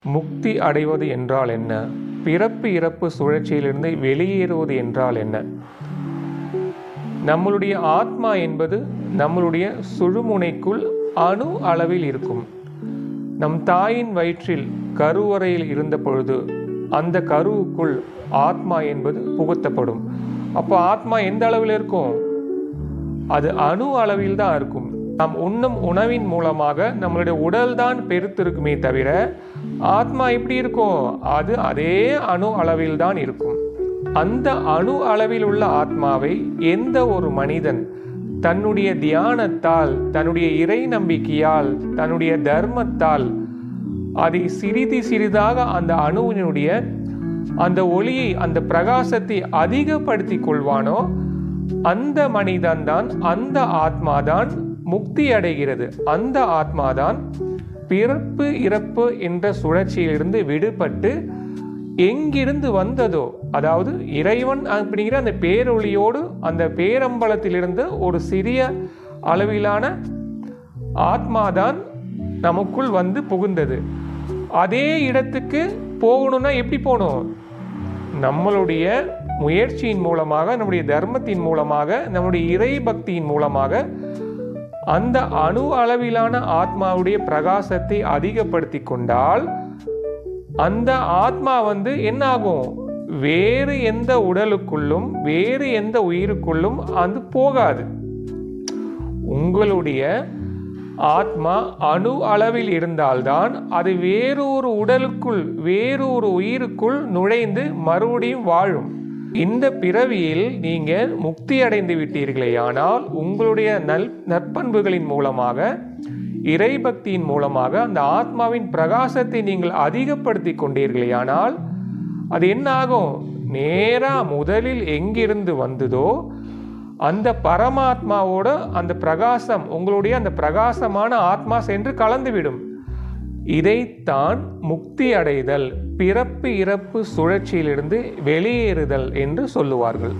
முக்தி அடைவது என்றால் என்ன? பிறப்பு இறப்பு சுழற்சியிலிருந்து வெளியேறுவது என்றால் என்ன? நம்மளுடைய ஆத்மா என்பது நம்மளுடைய சுழுமுனைக்குள் அணு அளவில் இருக்கும். நம் தாயின் வயிற்றில் கருவறையில் இருந்த பொழுது அந்த கருவுக்குள் ஆத்மா என்பது புகுத்தப்படும். அப்போ ஆத்மா எந்த அளவில் இருக்கும்? அது அணு அளவில் தான் இருக்கும். நாம் உண்ணும் உணவின் மூலமாக நம்மளுடைய உடல் தான் பெருத்திருக்குமே தவிர ஆத்மா எப்படி இருக்கும்? அது அதே அணு அளவில் தான் இருக்கும். அந்த அணு அளவில் உள்ள ஆத்மாவை எந்த ஒரு மனிதன் தன்னுடைய தியானத்தால், தன்னுடைய இறை நம்பிக்கையால், தன்னுடைய தர்மத்தால் அதை சிறிது சிறிதாக அந்த அணுவினுடைய அந்த ஒளியை, அந்த பிரகாசத்தை அதிகப்படுத்தி கொள்வானோ அந்த மனிதன்தான், அந்த ஆத்மாதான் முக்தி அடைகிறது. அந்த ஆத்மாதான் பிறப்பு இறப்பு என்ற சுழற்சியிலிருந்து விடுபட்டு எங்கிருந்து வந்ததோ, அதாவது இறைவன் அப்படிங்கிற அந்த பேரொளியோடு அந்த பேரம்பலத்திலிருந்து ஒரு சிறிய அளவிலான ஆத்மாதான் நமக்குள் வந்து புகுந்தது. அதே இடத்துக்கு போகணும்னா எப்படி போகணும்? நம்மளுடைய முயற்சியின் மூலமாக, நம்முடைய தர்மத்தின் மூலமாக, நம்முடைய இறை பக்தியின் மூலமாக அந்த அணு அளவிலான ஆத்மாவுடைய பிரகாசத்தை அதிகப்படுத்தி கொண்டால் அந்த ஆத்மா வந்து என்ன ஆகும்? வேறு எந்த உடலுக்குள்ளும் வேறு எந்த உயிருக்குள்ளும் அது போகாது. உங்களுடைய ஆத்மா அணு அளவில் இருந்தால்தான் அது வேறொரு உடலுக்குள், வேறொரு உயிருக்குள் நுழைந்து மறுபடியும் வாழும். இந்த பிறவியில் நீங்கள் முக்தி அடைந்து விட்டீர்களே ஆனால் உங்களுடைய நற்பண்புகளின் மூலமாக, இறைபக்தியின் மூலமாக அந்த ஆத்மாவின் பிரகாசத்தை நீங்கள் அதிகப்படுத்தி கொண்டீர்களே ஆனால் அது என்ன ஆகும்? நேராக முதலில் எங்கிருந்து வந்ததோ அந்த பரமாத்மாவோட அந்த பிரகாசம், உங்களுடைய அந்த பிரகாசமான ஆத்மா சென்று கலந்துவிடும். இதைத்தான் முக்தி அடைதல், பிறப்பு இறப்பு சுழற்சியிலிருந்து வெளியேறுதல் என்று சொல்லுவார்கள்.